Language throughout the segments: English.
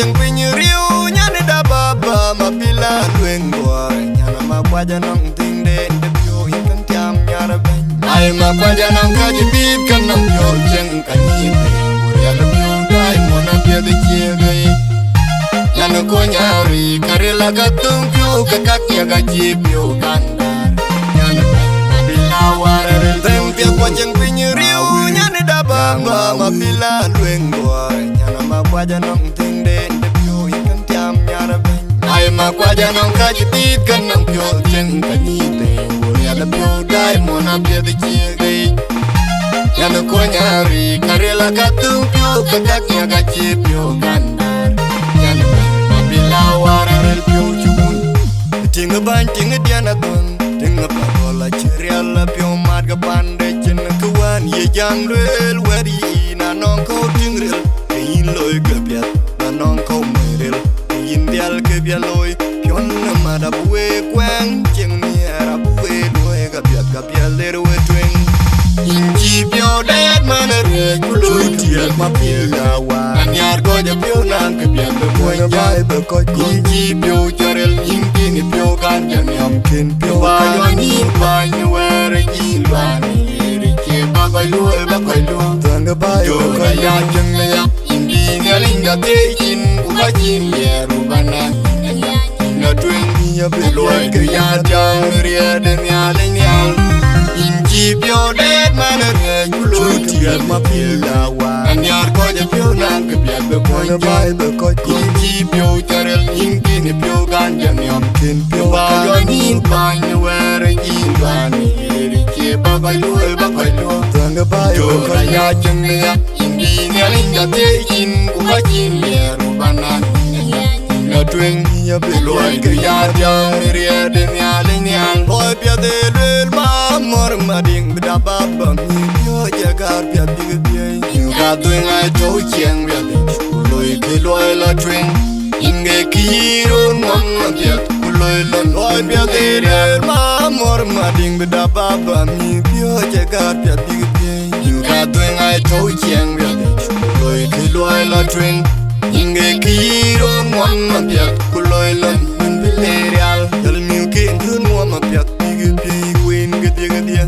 jeng pinyu riu nyane da baba Mabil lueng boy nyana ma kwaja nong ting de pyo hikan tiam nyara ben ai ma kwaja nong kaji bib kan nong yo jeng kanyi ya la pyo dai mona pye de chiege nyana ko nyari karela katung pyo kakak ya gaji pyo kandar nyana Mabil Awar tem pyo kwa jeng pinyu riu nyane da baba Mabil lueng boy nyana ma kwaja nong ting de pyo hikan tiam nyara ben ai ma kwaja nong kaji bib kan nong pyo jeng kanyi ya la pyo dai mona pye de chiege nyana ko nyari karela katung pyo kakak ya gaji pyo kandar nyana Mabil Awar pyo chun tinga ban tinga diana don tinga pa bola chiriala pyo mat ga bande chin kwan ye jang rel wari na non ko tingrel in loy ga biat na non ko merel in dial ke bia loy pyon na mada buwe kwang ching ni ara buwe loy ga bia le we twing inji pyo dat manare Chuti Mabil Awar anyar ko ja pyo nang ke bia be boy jai be ko inji pyo jarel inji ni pyo kan jam yam kin pyo ba yo ni ba ni were ji ba ni ri ke ba ko lu tanga ba yo ka ya jeng le ya inji ni linga te kin u ba jin ye ru bana na twin ya be loy ke ya jang ri de nya le nya inji pyo det manare Chuti Mabil Awar anyar ko ja pyo nang ke bia be boy jai be ko inji pyo jarel inji ni pyo kan jam yam kin pyo ba yo ni ba ni were ji ba ni ri ke ba ko lu tanga ba yo ka ya jeng le ya inji ni linga te kin u ba jin le ru bana na twing ya be loy ke ya jang ri de nya le nya loy pya de lel ma mor ma ding da ba ba mi yo ja ga pya bi ge ga twing ai to chiang ya de loy ke loy la twing inge ki ron mom ma pya loy la loy pya de lel ma mor ma ding da ba ba mi yo ja ga pya bi ge ga twing ai to chiang ya de loy ke loy la twing inge ki ron mom ma pya loy la min bilerial dal mi ke ndun mo ma pya bi ge queen ge dia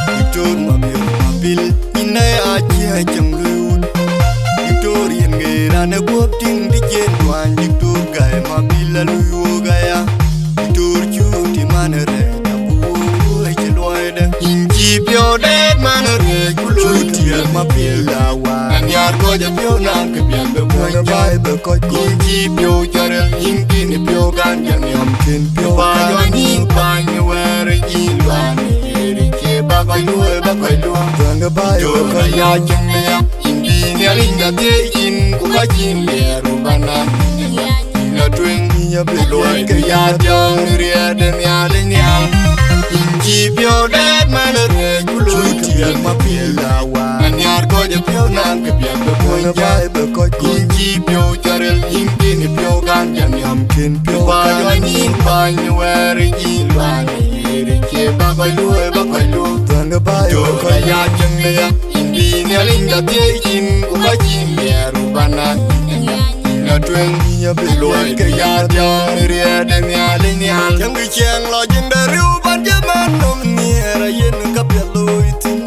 Victor Mabil inai achi jang luun Victorian ge rana gop ting di jen wan Victor gai Mabil lu gaya Victor Chuti manare tabu che loide inji pyo det manare Chuti Mabil Awar anyar ko ja pyo nang ke bia be boy jai be ko inji pyo jarel inji ni pyo kan jam yam kin pyo ba yo ni ba ni were ji ba ni ke ba ko lu tanga ba yo ka ya jeng le ya inji ni linga te kin ku ba jin le ru bana na twing ya be loy ke ya jang ri de nya le nya inji pyo det manare Chuti Mabil Awar anyar ko ja pyo nang ke bia be boy jai be ko inji pyo jarel inji ni pyo kan jam yam kin pyo ba yo ni ba ni were ji ba ni ri ke ba ko lu tanga ba yo ka ya jeng le ya inji ni linga te kin ku ba jin le ru bana na twing ya be loy ke ya jang ri de nya le nya jang gi chang lo jin da ru ban je man nom ni ra yen ka pe loy tin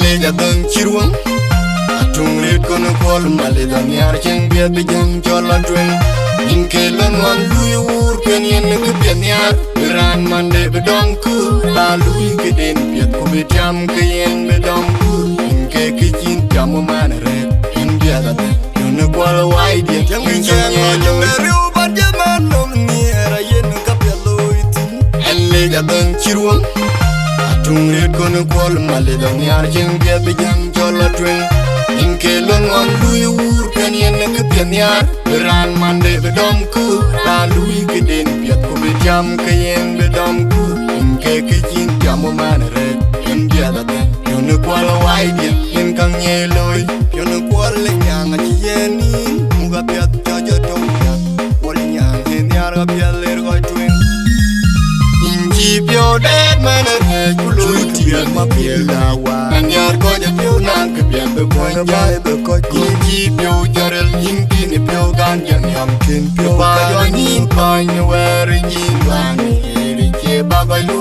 le ja dang chirwang atung ret kono kol male da nyar cheng bia be jang jola twing in ke lon wan lu yur ken yen ke bia nyar ran man de be dong ku la lu ke den bia ku be jam ke yen be dong ku in ke jin jam man re in bia da yo ne kwal wai dia jang ke jang lo jang le ru ban je man nom ni ra yen ka pe loy tin le ja dang chirwang atung ret kono kol male da nyar cheng bia be jang jola twing in ke lon wan lu yur ken yen ke bia nyar ran man de be dom ku la lu ke den bia ku be jam ke yen be dom ku in ke jin jam man re in bia da yo ne kwal wai dia in kang ye loy yo ne kwal le nyang a chi yen ni mu ga pya jo jo to ya kwal nyang hen ya ga pya le go twing inji pyo det manare Chuti Mabil Awar anyar ko ja pyo nang ke bia be boy jai be ko ji pyo jarel yin kin pyo gan jan yam kin pyo ba yo nin pa ni wer yin ban ri che ba ba lu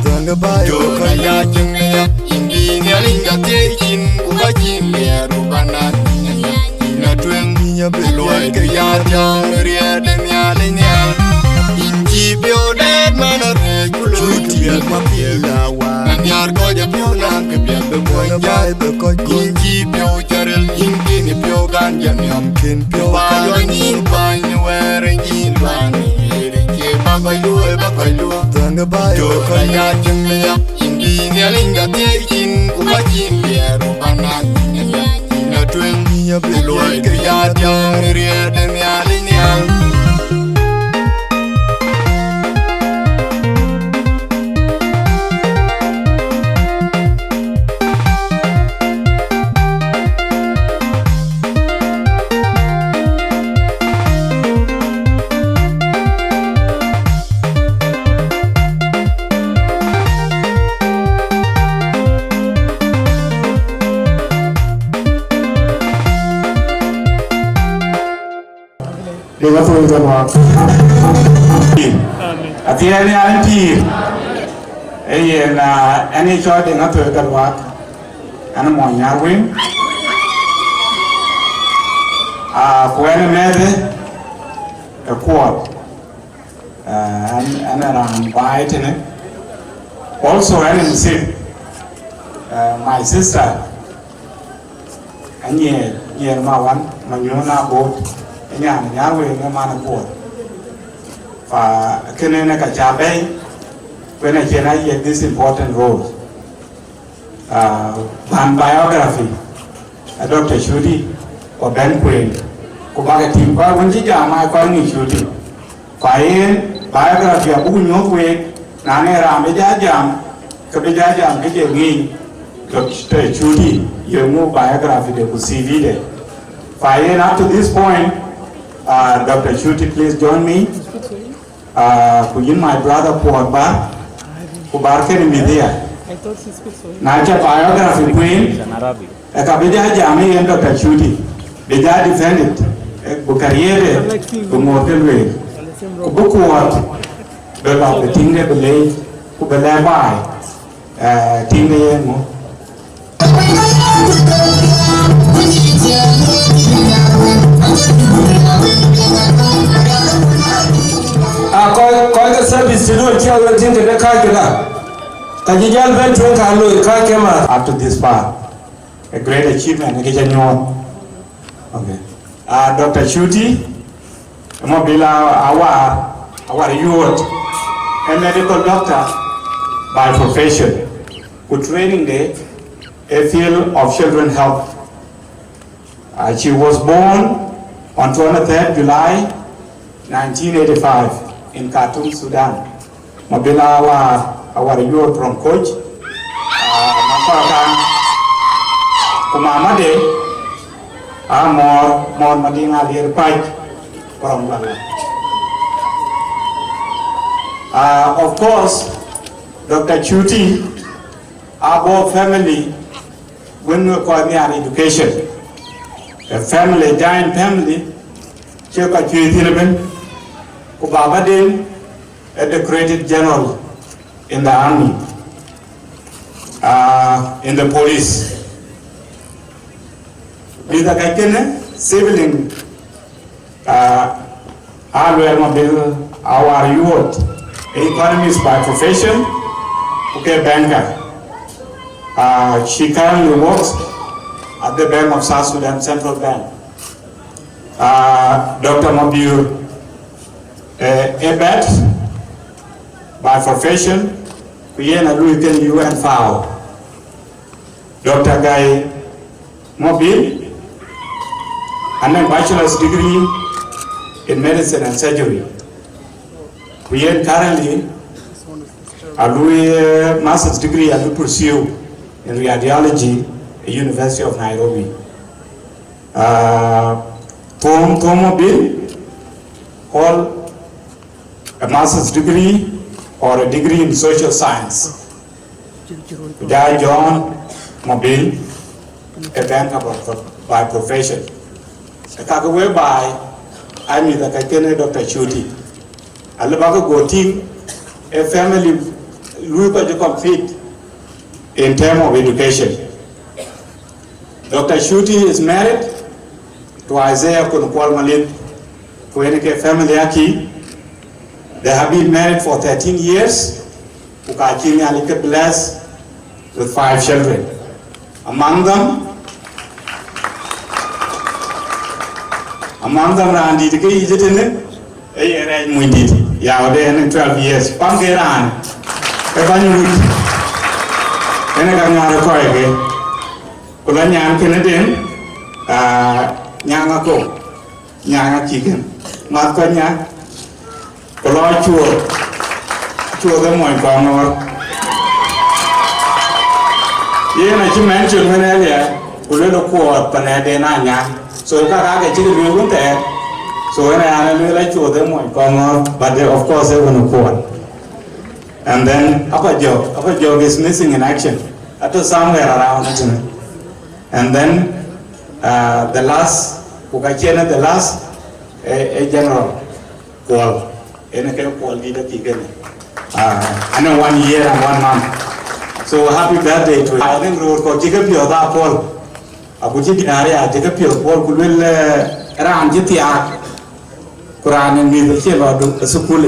tanga ba yo ko ya chung ya indi ne linga te kin ku ba kin le ru bana na twen nya be lo ke ya jang ri den ya le nya inji pyo det mana re Chuti Mabil Awar nyar ko ja pyo nan ke pya be ko jai be ko inji pyo jarel yin kin pyo gan jan yam kin pyo ba yo nin pa ni wer yin ban ri che ba ba lu tanga ba yo ko ya chung ya indi ne linga te kin ku ba kin le ru bana na twen nya be lo ke ya jang ri den ya le nya Dengan tu kita buat. Akhirnya anti, na any shot dengan tu kita buat. Anak mau nyarwin. Kuat mede, kuot. Anak orang baik ni. Also, anak musik. My sister. Ani mawan menyuna bot. Nhà về nghe mà nó buồn và cái này là cả cha bé when I can I get this important role and biography Dr. Chuti or Ben Queen của ba cái team qua vấn chỉ giả mai qua nghỉ Chuti phải biography ở bụng nhớ về nãy này làm cái giá giảm cái gì nghỉ Dr. Chuti yêu mua biography để của CV để phải up to this point. Dr. Chuti, please join me. My brother Kuot who barken in media. Nacha biography queen. Kabija Jami and Dr. Chuti. They just defended. Bukariere, Bumorkelwe. Kuot, the thing they believe, who believe by. Thing they know. Coi cái service thì luôn theo lên trên cái khai kia là tại vì dân bên trên cả lối khai kia mà Up to this part, a great achievement. Okay. Dr. Chuti, Mabil Awar youth, a medical doctor by profession, with training day, a field of children health. She was born on 23rd July 1985 in Khartoum, Sudan. Mabil Awar youth from Coach. Kumamade more madinga lir pike from Bala. Of course, Dr. Chuti, our family, when we call education, a family, giant family, Cheka Chuti, Kubabadin, a decorated general in the army, in the police. With the Kaikene, sibling, Mabil Awar youth, economist by profession, okay, banker. She currently works at the Bank of South Sudan Central Bank. Dr. Mabil, a vet by profession, Vienna Luiken UN FAO. Dr. Guy Mabil, and a bachelor's degree in medicine and surgery. We are currently a master's degree I pursue in radiology at the University of Nairobi. Tom Mabil, hold a master's degree or a degree in social science. John Mabil, a banker by profession. Whereby I mean that I can Dr. Chuti. I love go team a family look at the complete in terms of education. Dr. Chuti is married to Isaiah Kuol Malin, Kuenike family Aki. They have been married for 13 years. Ukachini Alike blessed with 5 children. Among them, Randy, the key is it in it? A Mundi, Yawade, 12 years. Pangeran, Evanyu, Enagana Koyage, Kulanyan Canadian, Nyangako, Nyanga chicken, Matkanya, Koloy two of them went on. Yeah, you mentioned when earlier, Ulelo Kuot, Panadena, so if I get you there, so when I like two of them went on, but they, of course, they were no Kuot. And then Upper Jog is missing in action, that was somewhere around it. And then the last, Ukachena, the last, a general, Kuol, in a Kuol leader, I know 1 year and 1 month. So happy birthday to you. I think road ko Jacob yo da Paul. Abuji dinare a Jacob yo Paul kulwel ran jiti a Quran and me the chelo do school.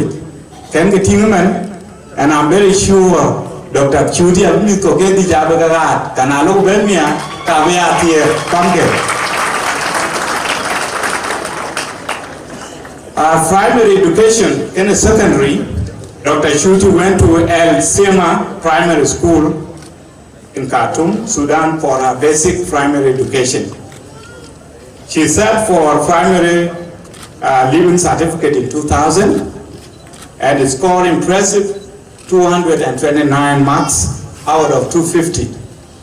Can get him man, and I'm very sure Dr. Chuti and me ko get the job ga kanalo belmia ka we are here come get. Primary education in a secondary. Dr. Chuti went to El Sema Primary School in Khartoum, Sudan for her basic primary education. She sat for primary living certificate in 2000 and scored impressive 229 marks out of 250.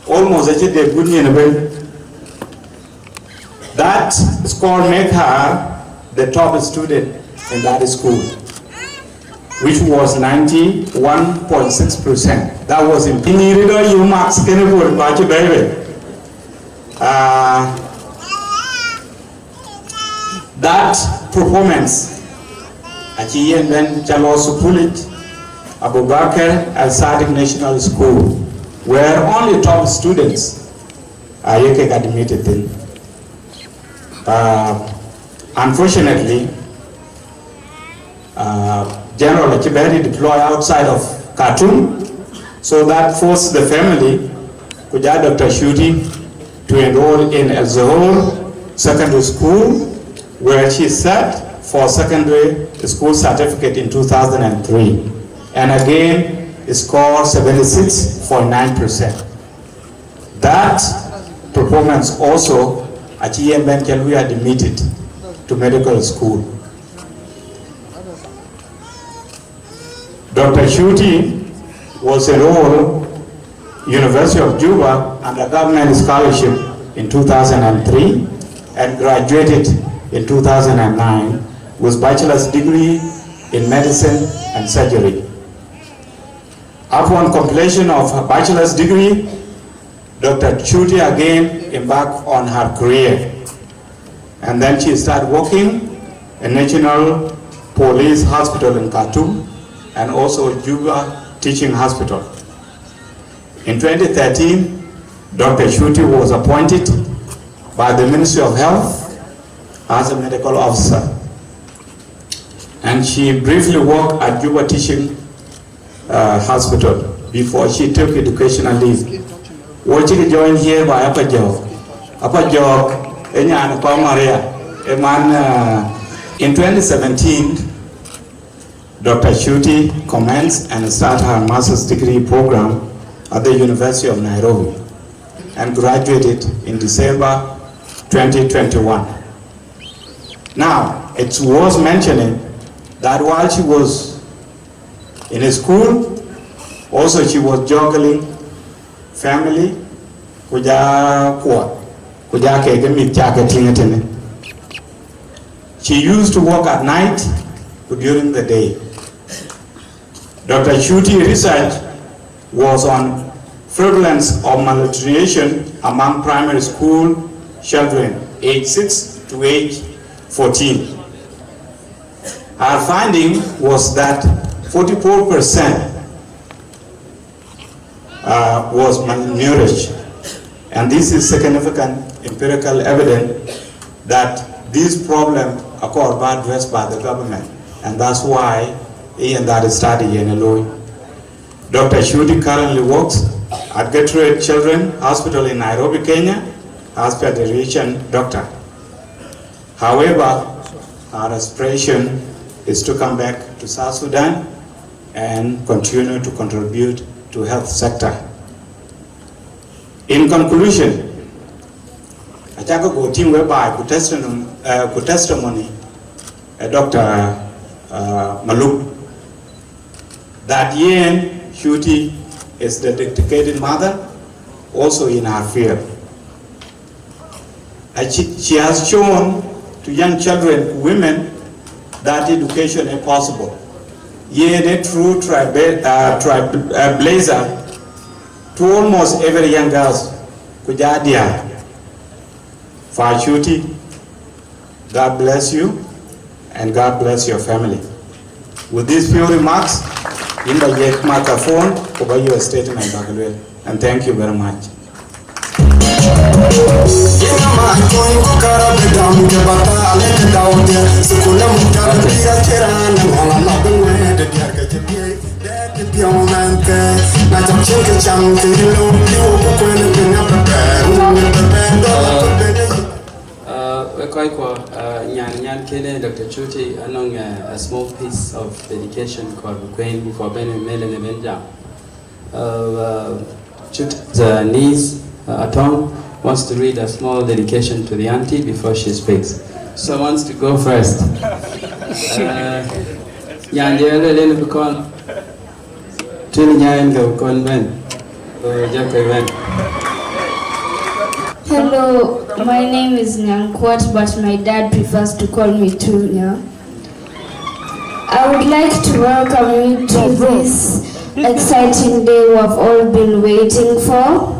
Almost a good year. That score made her the top student in that school, which was 91.6%. That was in Pinirido, you marks Kennewood, Bachi Baby. That performance, Achi and then Chalosu Pulit, Abubakar Al Sadiq National School, where only top students are admitted in. Unfortunately, General Achiberi deployed outside of Khartoum, so that forced the family, Kuja Dr. Chuti, to enroll in El Zohor Secondary School, where she sat for secondary school certificate in 2003, and again scored 76.9%. That performance also, Achie Ben Kelwi admitted to medical school. Dr. Chuti was enrolled University of Juba under government scholarship in 2003 and graduated in 2009 with bachelor's degree in medicine and surgery. Upon completion of her bachelor's degree, Dr. Chuti again embarked on her career, and then she started working in National Police Hospital in Khartoum and also Juba Teaching Hospital. In 2013, Dr. Chuti was appointed by the Ministry of Health as a medical officer, and she briefly worked at Juba Teaching Hospital before she took educational leave. What she joined here by Ajakguong, in 2017, Dr. Chuti commenced and started her master's degree program at the University of Nairobi and graduated in December 2021. Now, it was mentioning that while she was in a school, also she was juggling family, she used to work at night or during the day. Dr. Chuti research was on prevalence of malnutrition among primary school children age 6 to age 14. Our finding was that 44% was malnourished, and this is significant empirical evidence that these problems are called addressed by the government, and that's why that study in Eloi. Dr. Chuti currently works at Gertrude Children's Hospital in Nairobi, Kenya, as pediatrician doctor. However, our aspiration is to come back to South Sudan and continue to contribute to health sector. In conclusion, Ajakguong team whereby good testimony Dr. Maluk that Yen Chuti is the dedicated mother also in her field. She has shown to young children, women, that education is possible. Yen a true blazer to almost every young girl. Kujadia. For Chuti, God bless you and God bless your family. With these few remarks, in the microphone, over your statement, and thank you very much. Dr. Chuti, along a small piece of dedication called Queen for Benjamin and Benjam. Chuti's niece, Atong, wants to read a small dedication to the auntie before she speaks. So wants to go first. Hello, my name is Kuot, but my dad prefers to call me Tunya. I would like to welcome you to this exciting day we have all been waiting for.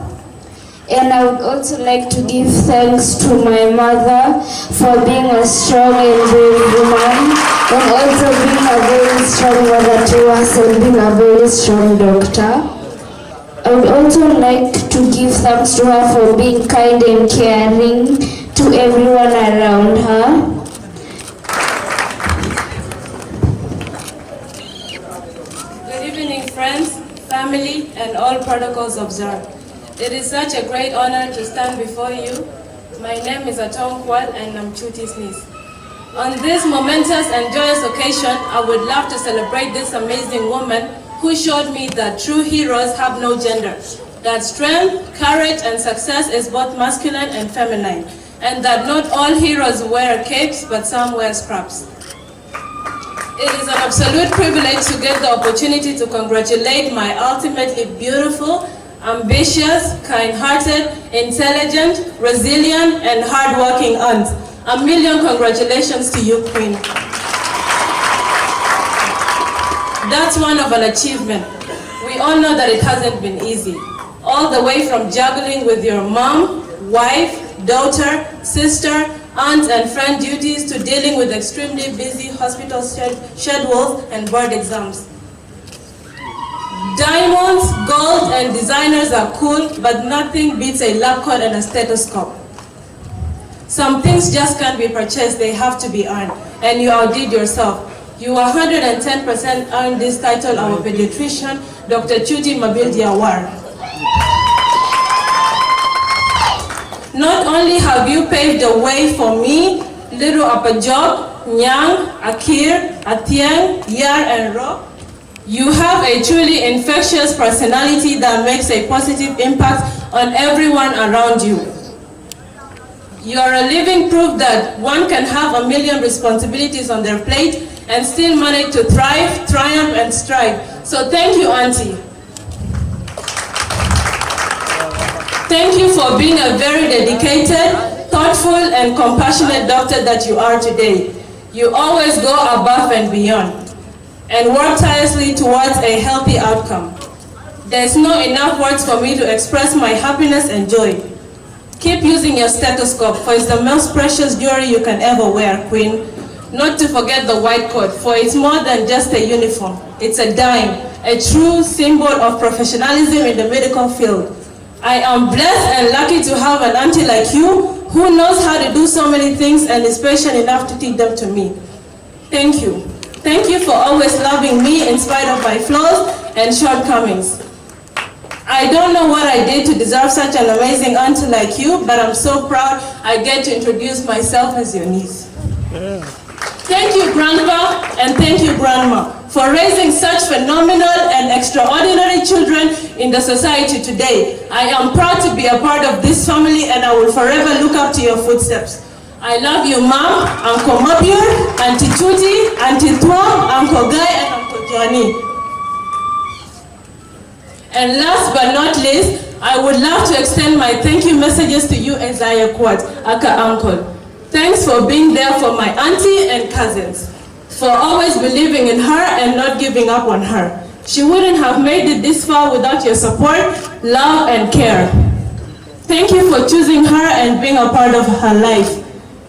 And I would also like to give thanks to my mother for being a strong and brave woman, and also being a very strong mother to us and being a very strong doctor. I would also like to give thanks to her for being kind and caring to everyone around her. Good evening, friends, family, and all protocols observed. It is such a great honor to stand before you. My name is Atong Kuol, and I'm Chuti's niece. On this momentous and joyous occasion, I would love to celebrate this amazing woman who showed me that true heroes have no gender, that strength, courage, and success is both masculine and feminine, and that not all heroes wear capes, but some wear scraps. It is an absolute privilege to get the opportunity to congratulate my ultimately beautiful, ambitious, kind-hearted, intelligent, resilient, and hard-working aunt. A million congratulations to you, Queen. That's one of an achievement. We all know that it hasn't been easy. All the way from juggling with your mom, wife, daughter, sister, aunt, and friend duties to dealing with extremely busy hospital schedules and board exams. Diamonds, gold, and designers are cool, but nothing beats a lab coat and a stethoscope. Some things just can't be purchased, they have to be earned, and you outdid yourself. You 110% earned this title of a pediatrician, Dr. Chuti Mabil Awar. Not only have you paved the way for me, Little Apajok, Nyang, Akir, Atieng, Yar, and Ro, you have a truly infectious personality that makes a positive impact on everyone around you. You are a living proof that one can have a million responsibilities on their plate and still manage to thrive, triumph, and strive. So thank you, Auntie. Thank you for being a very dedicated, thoughtful, and compassionate doctor that you are today. You always go above and beyond and work tirelessly towards a healthy outcome. There's not enough words for me to express my happiness and joy. Keep using your stethoscope, for it's the most precious jewelry you can ever wear, Queen. Not to forget the white coat, for it's more than just a uniform. It's a dime, a true symbol of professionalism in the medical field. I am blessed and lucky to have an auntie like you who knows how to do so many things and is patient enough to teach them to me. Thank you. Thank you for always loving me in spite of my flaws and shortcomings. I don't know what I did to deserve such an amazing auntie like you, but I'm so proud I get to introduce myself as your niece. Yeah. Thank you, Grandpa, and thank you, Grandma, for raising such phenomenal and extraordinary children in the society today. I am proud to be a part of this family, and I will forever look up to your footsteps. I love you, Mom, Uncle Mabil, Auntie Chuti, Auntie Tuam, Uncle Guy, and Uncle Johnny. And last but not least, I would love to extend my thank you messages to you, Kuot, Aka Uncle. Thanks for being there for my auntie and cousins, for always believing in her and not giving up on her. She wouldn't have made it this far without your support, love, and care. Thank you for choosing her and being a part of her life.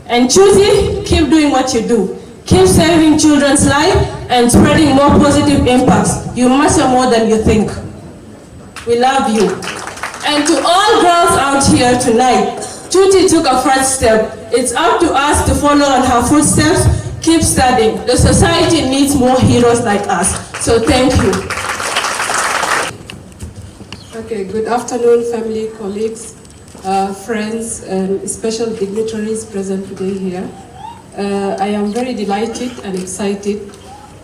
And Chuti, keep doing what you do. Keep saving children's lives and spreading more positive impacts. You matter more than you think. We love you. And to all girls out here tonight, Chuti took a first step. It's up to us to follow on her footsteps. Keep studying. The society needs more heroes like us. So thank you. Okay, good afternoon, family, colleagues, friends, and special dignitaries present today here. I am very delighted and excited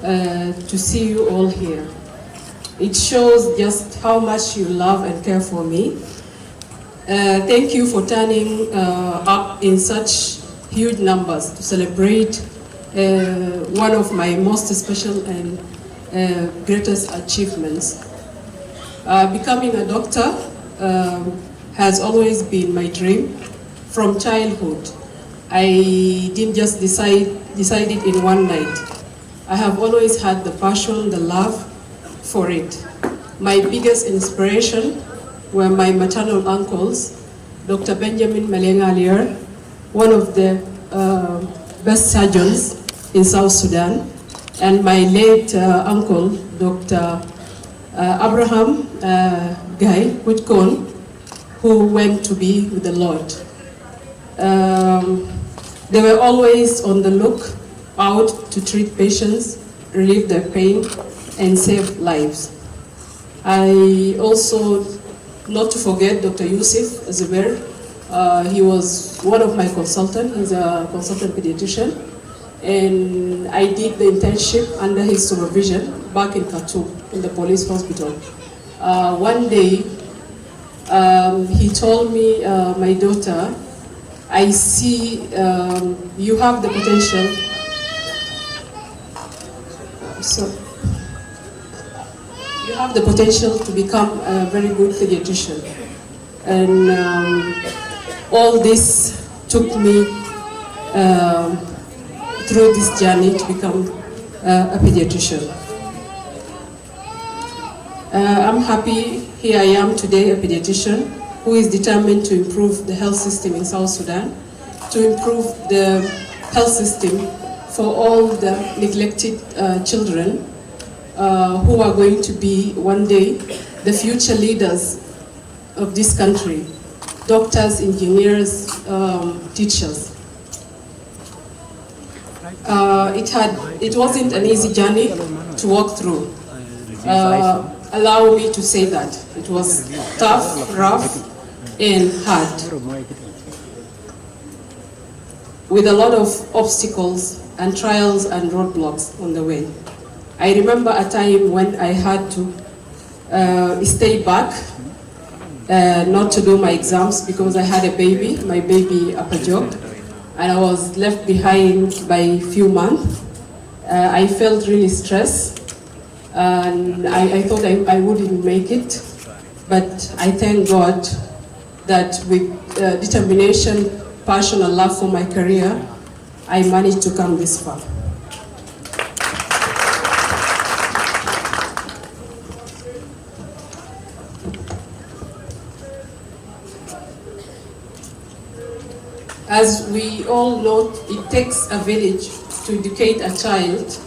to see you all here. It shows just how much you love and care for me. Thank you for turning up in such huge numbers to celebrate one of my most special and greatest achievements. Becoming a doctor has always been my dream from childhood. I didn't just decide it in one night. I have always had the passion, the love for it. My biggest inspiration were my maternal uncles, Dr. Benjamin Malengalier, one of the best surgeons in South Sudan, and my late uncle, Dr. Abraham Guy Kuol, who went to be with the Lord. They were always on the look out to treat patients, relieve their pain, and save lives. I also, not to forget, Dr. Yusuf Zubair. He was one of my consultants. He's a consultant pediatrician. And I did the internship under his supervision back in Khartoum, in the police hospital. One day, he told me, my daughter, I see you have the potential. You have the potential to become a very good pediatrician. And all this took me through this journey to become a pediatrician. I'm happy here I am today, a pediatrician who is determined to improve the health system in South Sudan, to improve the health system for all the neglected children who are going to be one day the future leaders of this country, doctors, engineers, teachers. It wasn't an easy journey to walk through. Allow me to say that. It was tough, rough, and hard, with a lot of obstacles and trials and roadblocks on the way. I remember a time when I had to stay back, not to do my exams because I had a baby, my baby Ajakguong, and I was left behind by a few months. I felt really stressed, and I thought I wouldn't make it, but I thank God that with determination, passion, and love for my career, I managed to come this far. As we all know, it takes a village to educate a child.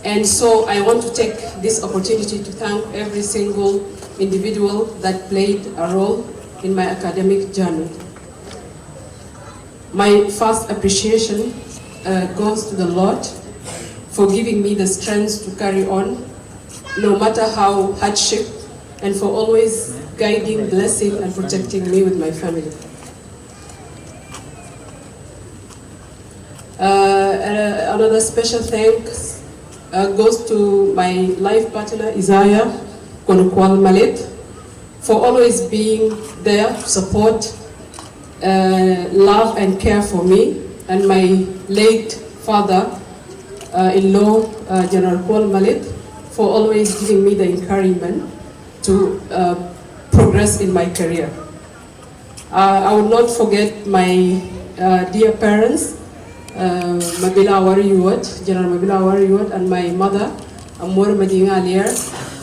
And so I want to take this opportunity to thank every single individual that played a role in my academic journey. My first appreciation goes to the Lord for giving me the strength to carry on, no matter how hardship, and for always guiding, blessing, and protecting me with my family. Another special thanks goes to my life partner, Isaiah Kuol Malit, for always being there to support, love and care for me, and my late father-in-law, General Kuol Malit, for always giving me the encouragement to progress in my career. I will not forget my dear parents, Mabil Awar, General Mabil Awar, and my mother, Awar Madinga Alier,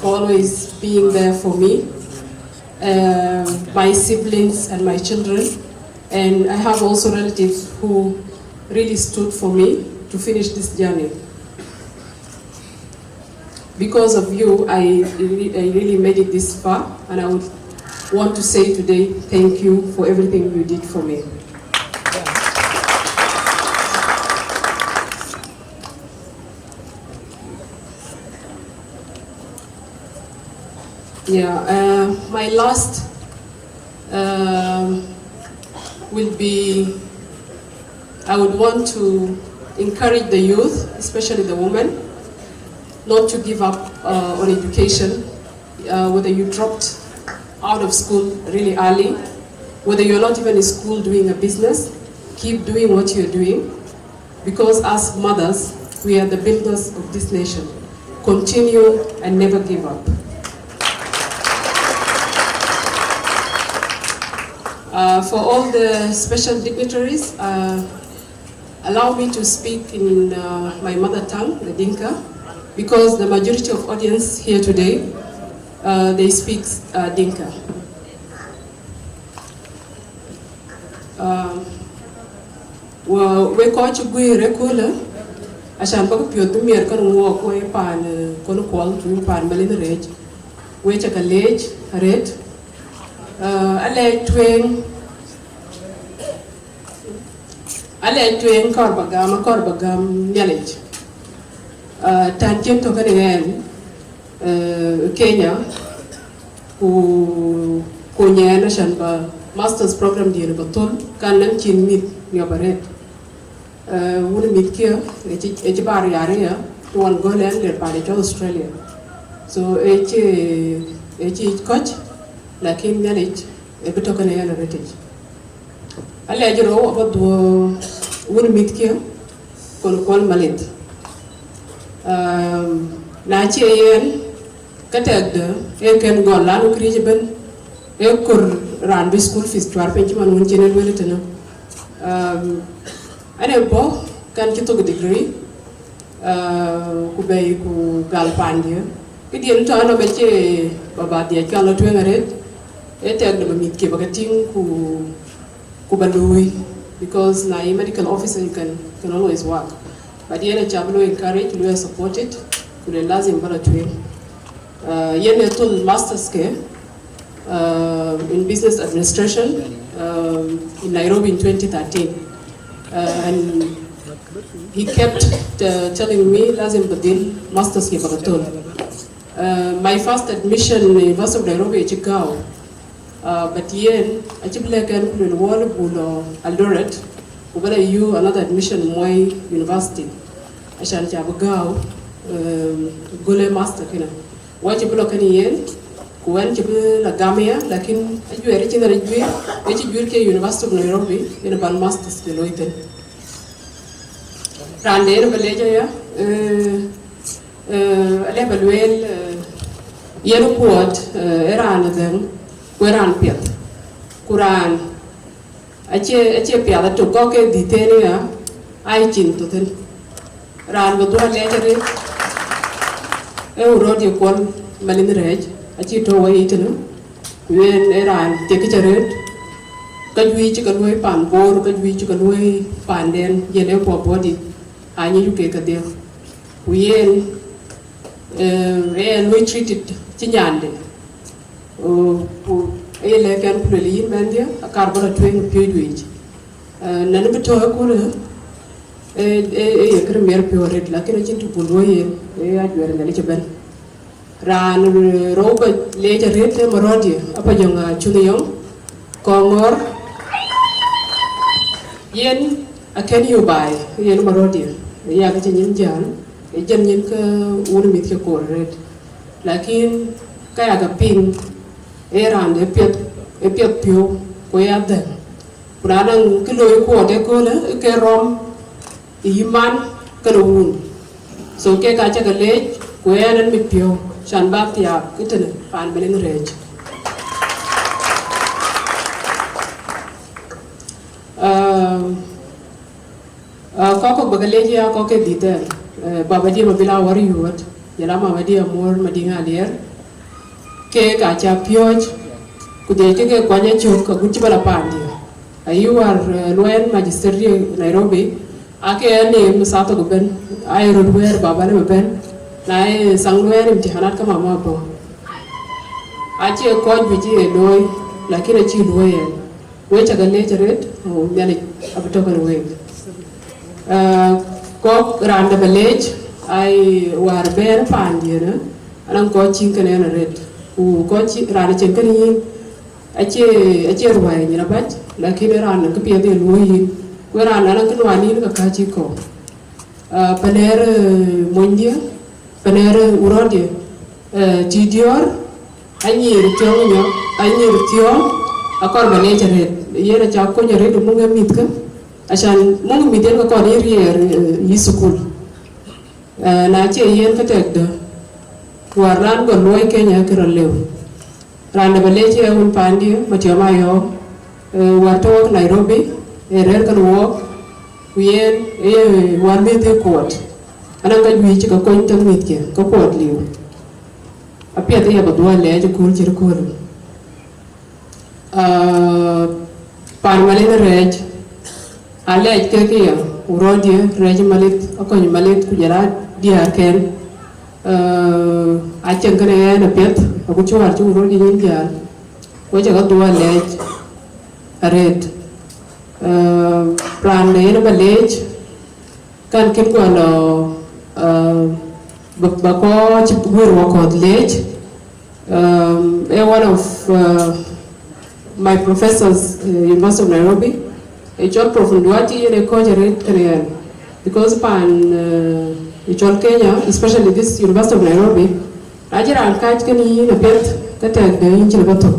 for always being there for me, my siblings and my children. And I have also relatives who really stood for me to finish this journey. Because of you, I really made it this far, and I would want to say today, thank you for everything you did for me. Yeah, my last will be, I would want to encourage the youth, especially the women, not to give up on education, whether you dropped out of school really early, whether you're not even in school doing a business, keep doing what you're doing, because as mothers, we are the builders of this nation. Continue and never give up. For all the special dignitaries, allow me to speak in my mother tongue, the Dinka, because the majority of audience here today, they speak Dinka. We call you Guirekula, Ashan Pio to me, can walk way pan, Kuol to pan Melin Rage, we take a ledge, red, a leg twin. Ale tueng korbagam nyalej. Tantiem to kanigen Kenya ku nyana shanba master's program di baton kan nan chin mit nyobaret. Wun mit kia echi bar yare ya tuan golen le pare to Australia. So echi coach lakin nyalej ebeto kanigen retage. Ale ajro abad wun mit kia kon Kuol Malit. Na ci yen katag de ken gon la no krije ben kur ran bi school fees twar pen ci man won jenel weletena ane bo kan ci tog degree ku bay ku gal pandia ki dien to no be ci baba dia kala to ngaret e tag de mit ke bagating ku balui, because na medical officer you can always work. But yene chablo encourage, we support it. Kule lazim bala tuwe. Yene told master's care in business administration in Nairobi in 2013, and he kept telling me lazim badil master's care bagatol. My first admission in University of Nairobi Ajakguong. But yen achibla kan kulul wall bulo aldoret ubala you another admission Moi University ashan Ajakguong gole master kina wachi bulo kan yen kuan chibla gamia lakin aju eri china rejui echi jurke University of Nairobi in ban masters ke loiten rande beleja ya ale balwel yenu Kuot era anadeng Kuran piat, Kuran, ache piat to go ke ditene ya, ai chin to ten, ran betul lecere, urod ye Kuol Malin Rage, ache to wai itenu, wen ran teki ceret, cái duy chỉ cần nuôi bản bor cái duy chỉ cần nuôi bản đen giờ nếu bỏ body anh như cái cái điều Uyen nuôi treated chỉ nhàn đấy le kan puleli mendia akarbara twing pyudwich nan bito ko le kremer pyoret la kena chintu bulwoye ajwere ngale cheben ran roba le jarete marodi apa jonga chuniyong kongor yen aken yu bai yen marodi ya ga chin jan jen yen ka urmit ke korret lakin kaya ga ping eran epiat pio koyada pradang kiloi ko de ko le ke rom iman kalun so ke ka cha gale koyanan mi pio shan bak ya kitene pan belen rej ko bagale ya ko ke dite baba di Mabil Awar yuat yala mama di amor madinga lier ke ka cha pioj ku de ke kwanya chok ku chibala pandi ayuar loen magistery Nairobi ake ne musato go ben ay rodwer baba le ben nai sangloen imtihanat kama mabo ache ko biji loy lakini chi loyen we cha gale charet o nyali abato kan we ko randa village ay war ber pandi na alang ko chinkane na red ko ci rana chen kan yin ache ruwai ni rabat lakini rana ka piya de loyi ko rana nan kan wani ka kaji ko paner mondia paner urode tidior anyir tionyo anyir tio akor bane jare yera cha ko nyare du munga mit ka asan munga mit den ko ni rier yi sukul na che yen ka tek de waran go loy Kenya kiro lew randa baleje un pandi matioma yo wato Nairobi rer kan wo kuyen wan me te Kuot ananga gwi ci ka ko tan mit ke ko Kuot liw apia te ya badwa le je kul ci ko pan malena rej ale ke ke ya urodi rej malit akon malit ku jara dia ken achen kene na pet aku chuar chu ro gi jar ko cha ga dua lej red plan ne na balej kan kin ko no ba ko chi gur wa ko lej one of my professors University of Nairobi a job profundity in a coherent area because pan Ichol Kenya, especially this University of Nairobi, ajira ankaj kani na pet kata de inchil bato.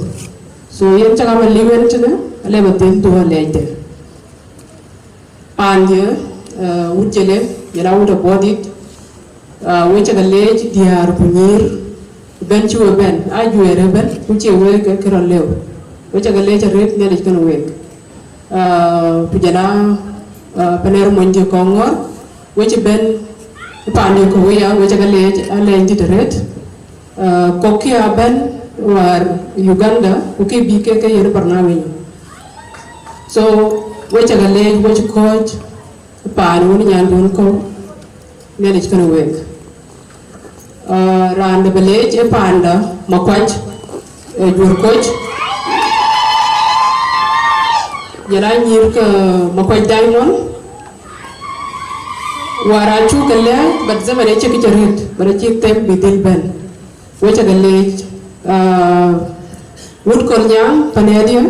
So yen chaga ma liwen tena ale batel do leide. Panje ujele yara uda bodit we chaga lej diar punir ben chuo ben ajuere ben uche we ke kero lew. We chaga lej ret ne lej kan we. Pujana paner monje kongor we ben pani ko ya we chaga lej ale ndidret kokia ben war Uganda uke bike ke yer barnawi so we chaga lej we coach pan woni nyan don ko ne lej kana wek ran de lej e panda makwaj jur coach yara nyir ka makwaj diamond warachu kale bat zamane che kicharit bare che tem bidil ben wecha gale wud kornya panedia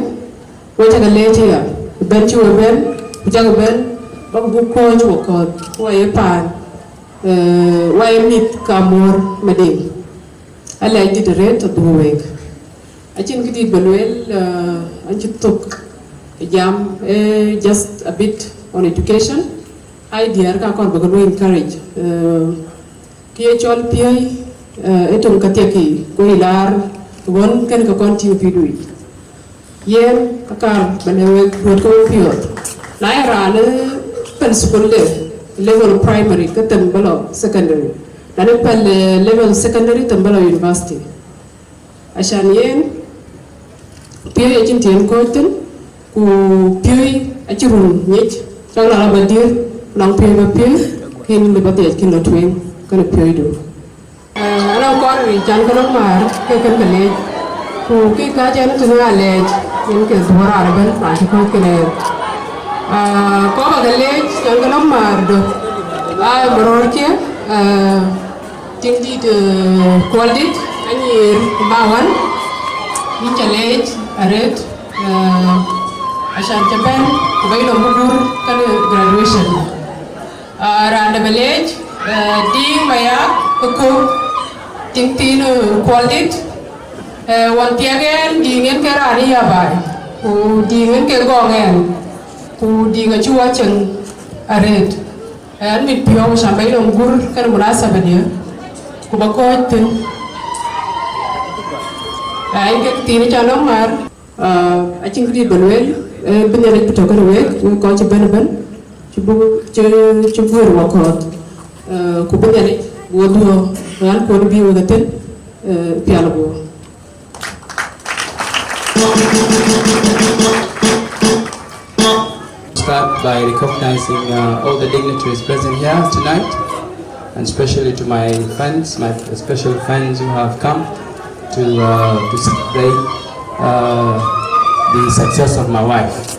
wecha gale che ya ben chu ben uja ben bag bu ko chu ko waye pan waye mit kamor meding ala di ret do wek achin kiti balwel anchi tok jam just a bit on education idea ka kon bago encourage ki chol pi etum kateki ko ilar won ken ko continue pidui yen akar banewe ko piot na era le principal level primary ka tambalo secondary na ne pal level secondary tambalo university ashan yen pi e tin ko tin ku pioi achirun nyech tang la badir nang pioi ba pioi kin le batia kin lo twing kana pioi do ana ko ri chan ko mar ke kan le ku ki ka jan tu na le yin ke dora ban pa ko ke le ko ba le chan ko mar do ai moror ke ting di de quality anir bawan ni challenge aret عشان تبان وبينهم مبور كان graduation around the village ding maya ko ting tin quality one tiagen dingen kerani ya bai ku dingen ke gongen ku dinga chua chen aret an mit pio sampai dong gur kan munasabah dia ku bakot ai ke tin chalong mar I think we Benuel, Benelit Pitokanaway, we call you Benaban, Chubu Wakot, Kubanelli, Wodu, and could be with a 10 Pialabo. Start by recognizing all the dignitaries present here tonight, and especially to my friends, my special friends who have come to celebrate the success of my wife.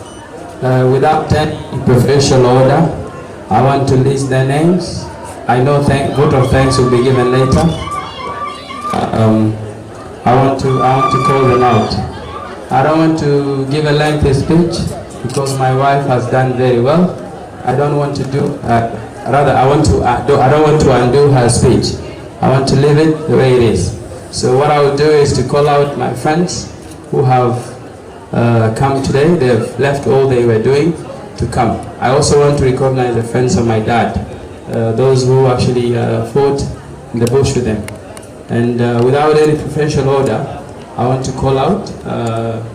Without any preferential order, I want to list their names. I know vote of thanks will be given later. I want to call them out. I don't want to give a lengthy speech because my wife has done very well. I don't want to do. Rather, I don't want to undo her speech. I want to leave it the way it is. So what I will do is to call out my friends who have come today. They've left all they were doing to come. I also want to recognize the friends of my dad, those who actually fought in the bush with them. And without any preferential order, I want to call out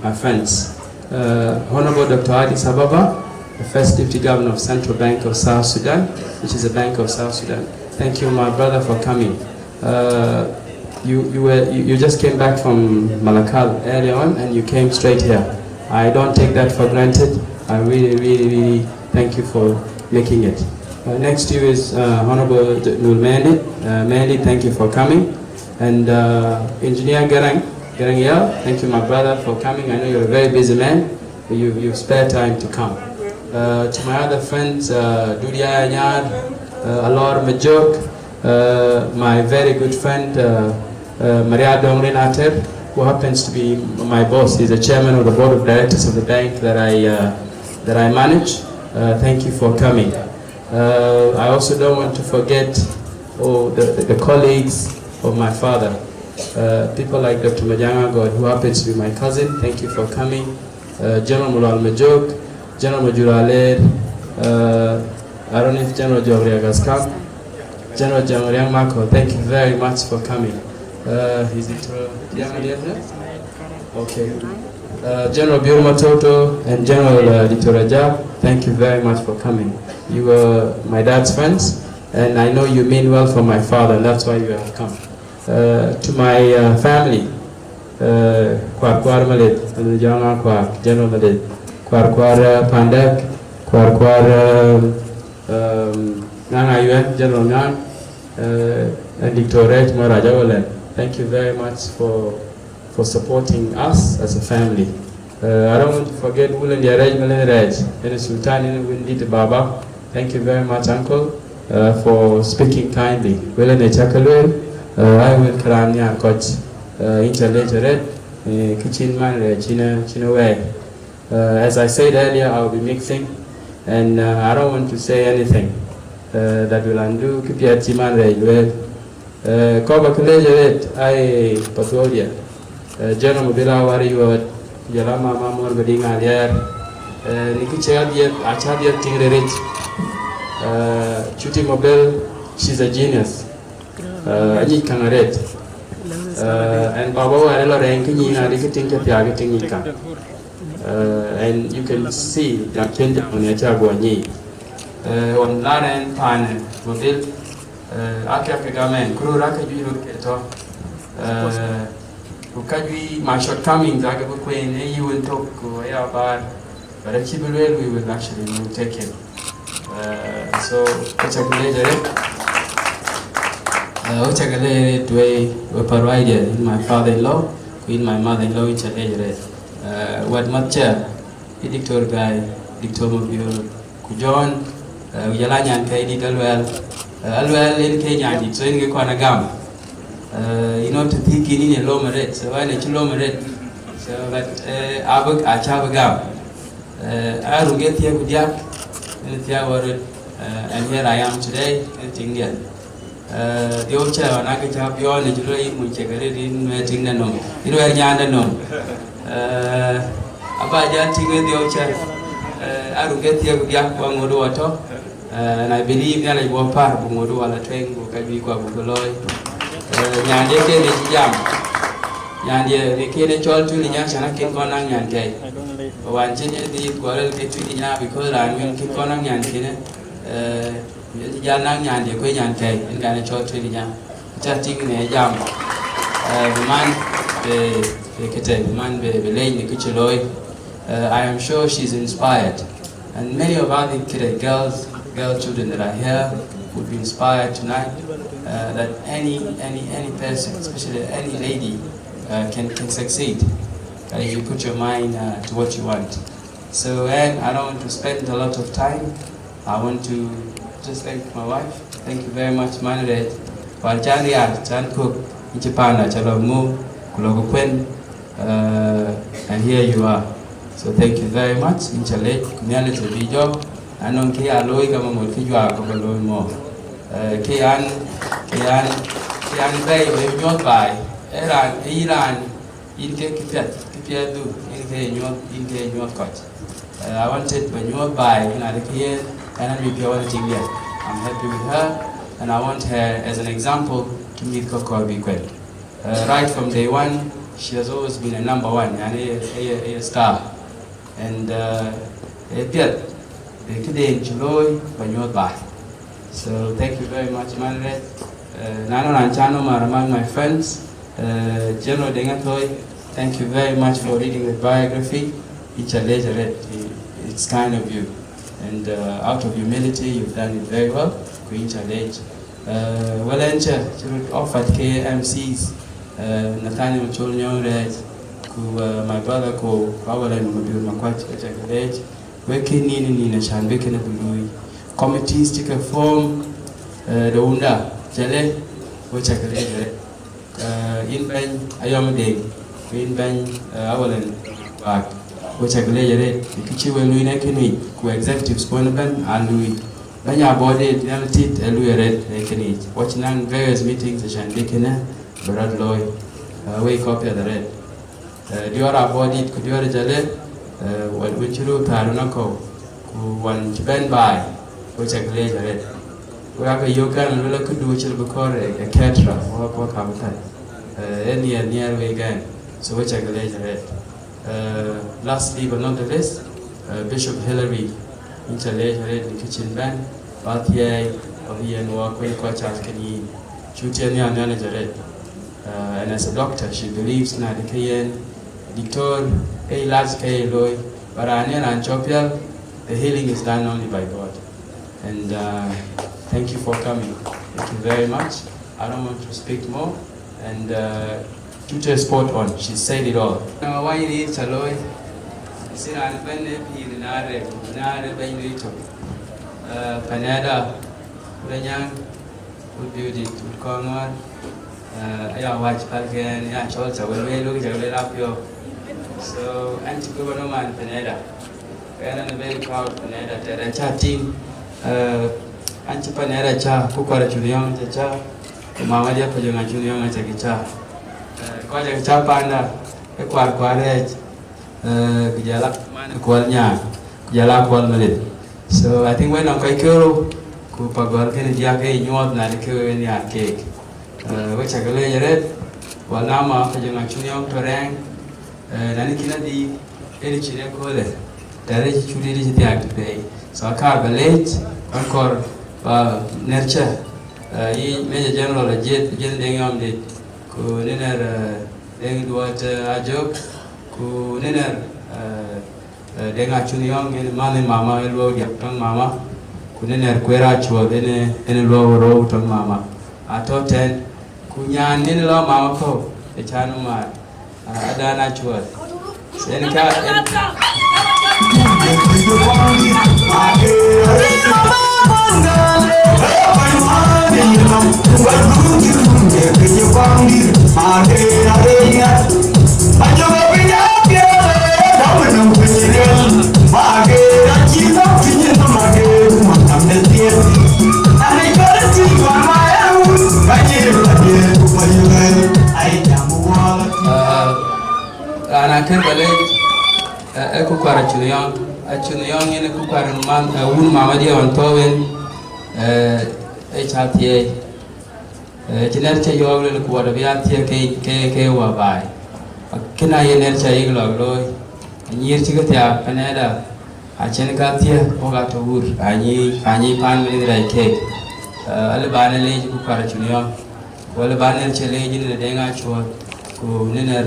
my friends. Honorable Dr. Addis Ababa, the first Deputy Governor of Central Bank of South Sudan, which is a bank of South Sudan. Thank you, my brother, for coming. You just came back from Malakal earlier on and you came straight here. I don't take that for granted. I really thank you for making it. Next to you is Honorable Nur Mandi. Mandi, thank you for coming. And Engineer Garang Yel, thank you, my brother, for coming. I know you're a very busy man, but you've spared time to come. To my other friends, Dudia Anyar, Alor Majok, my very good friend, Maria Dongrin Ater, who happens to be my boss. He's the chairman of the board of directors of the bank that I manage. Thank you for coming. I also don't want to forget the colleagues of my father, people like Dr. Majanga God, who happens to be my cousin. Thank you for coming. General Mulal Majok, General Majuraled, I don't know if General Jogriagas come. General Jamariang Mako, thank you very much for coming. Is it okay. General Burma Toto and General Ditorajab, thank you very much for coming. You were my dad's friends, and I know you mean well for my father, and that's why you have come. To my family, Kwar Malid, Janga Kwar, General Malid, Kwar Pandak, Kwar Nanga Yuan, General Nang, and Dictorate Marajawalan. Thank you very much for supporting us as a family. I don't want to forget Wulan Yaraj Malanraj and Sultan in Windit Baba. Thank you very much, Uncle, for speaking kindly. Wulan Chakalul, I will Krania Coach, Interlated, Kitchen Man, China Way. As I said earlier, I'll be mixing, and I don't want to say anything that will undo Kipiat Chiman Railway. Koba Kulejaret, I Pathodia. General Mabil Awar, you are Jalama Mamor Beding Alier, Nikichadiat, Achadiat Tingret, Chuti Mabil, she's a genius. Aji Kangaret. And Baba Ella Rankini, Ricketing Kapiagating. And you can see that Kenya on Ajakguong. On Laren Pan, Mabil, Akakamen, Kuraka, you look at all. Ukajui my shortcomings, I go Queen, you will talk about But if he will, we will actually take him. So, we provided in my father-in-law, in my mother-in-law, what much the dictator guy, dictator Mabil, Kujon, Yalanyan Kaidi Alwell in Kenya, so in Kwanagam. To think in a low merit, so I let you low merit. So that Abuk Achabagam. I will get here with Yak and here I am today in Indian. The old chair and I get up your and you check it in waiting the no. You know, I know. About Janting with the old chair. I will get here with Yak one more water. And I believe that I will part of Modu on a train who can be quite Buloy. Yandeke is Jam. Yandia, the Kene Chol to the Yansana Kinkonang Yankay. One genius did quarrel get to the Yan because I mean Kinkonang Yankine. Yanang Yan, the Quayan Kay, and Gana Chol to the Yan. Just taking a jam. The man, the man, the lane, the Kuchiloy. I am sure she's inspired. And many of other girl children that are here would be inspired tonight that any person, especially any lady, can succeed if you put your mind to what you want. So, and I don't want to spend a lot of time. I want to just thank my wife. Thank you very much, Manred. Walchania, Chan Cook, Ichipana, Chalamu, Kulogokwen, and here you are. So thank you very much. In Chale, community video. I don't care. Aloy kama mulkijwa kwa aloy mo. Kian bay we not by. Iran inke kipia do inke nyot coach. I wanted when you by in Adakian and I'm I'm happy with her and I want her as an example to meet Koko Bikwen. Right from day one, she has always been a number one and a star. And so thank you very much, Manred. Nano Ranchano among my friends. General Dengatoy, thank you very much for reading the biography. It's kind of you. And out of humility, you've done it very well. Queen Challenge. Well, offered KMCs, Nathaniel Cholnyo Red. My brother called Awar and Mabil Makwach Ajakguong, working in a shan baking a blue committees take a form the Unda, Jale, which I can in Ben Ayomade, in Ben Awar and Back, which I can the kitchen when we neck who executives Quanaban and Louis. When you boarded, Yamatit, and Louis Red, they can eat. Watching on various meetings, the shan baking, Brad Loy, wake up at the red. Diora body could you jale when you do Tarunako who one bend by which I glaze red. We have a yoga and we could do which will be called a catra or what habitat. Any near way again, so which I glaze red. Lastly but not the least, Bishop Hillary interlaid red in the kitchen band, Bathier of the and walk with Quachas can eat. Chuti and manager red. And as a doctor, she believes in the Dictor, a large loy, but and Chopial, the healing is done only by God. And thank you for coming. Thank you very much. I don't want to speak more. And Chuti is spot on. She said it all. Now, why you need Chaloy? Sit on the Nare, Benito, Panada, Ranyang, good beauty, good Conrad. I watch Palkan, I Cholza, when we look at up your. So, Anti-Governor Man Paneda. We are very proud Paneda, the chatting Anti-Paneda Cha, Kukara Julian, the Cha, Mamadia Pajana Julian and Chakicha. Quite a chapanda, a quarret, Gijala, Kuolnya, Jala Kuol Malid. So, I think when I'm Kaikuro, Kupagor Kennedy Yake, you want Nadiko in your cake. Which I can red, while now Pajana Julian Torang. Nanikina di any chile call it. There is Chuti the act pay. So I can't late, encore nurture. Major General Jet, Dengam did. Ku Niner Deng what a joke. Ku Niner denga chuni yong in mane mama elwo dia tong mama kunene kwera chuo dene lo ro tong mama ato ten kunyan nin lo mama ko e chanu ma adana chuo sen ka ana kan bale aku kwara chuniyong ini ku kwara man un mama dia on towen chatie chiner che yo le ku wada bia tie ke wa bai kina yener cha iglo loy nyir chi ga paneda a chen ka tie o ga to ur ani pan ni rai ke ale bane le ku kwara chuniyong wala bane che le ni de nga chwa ku nener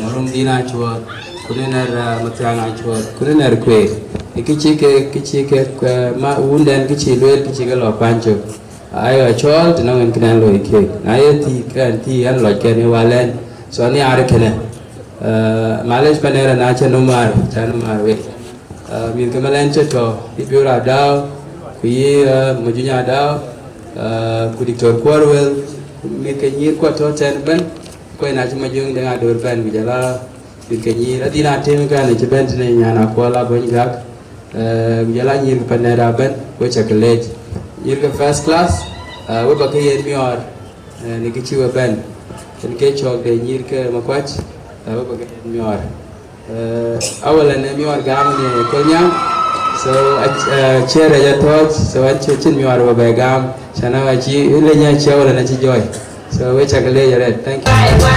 marum dina chwa ku nener matanga chwa ku nener kwe kichi ke ma unden kichi lwel kichi ga lo pancho ayo chol tino ngen kena lo ke ayo ti an lo ke ni walen so ni are kene malej panera na chanumar we min kemalen cheto ibura dao ku yi mujunya dao ku diktor kwarwel mi ke nyir ko to ten ben ko na chuma jung de ador ben bi jala bi ke nyir adina tem ka ne chben ne nyana ko la bon gak jala nyir panera ben ko chocolate nyir ke first class we ba ke yer mior ne ke chiwa ben ken ke chok de nyir ke makwach we ba ke mior awala ne mior gam ne ko nyam so chere ja tot so chin mior ba gam sana wa chi ile nya chawala na chi joy so we chocolate ja thank you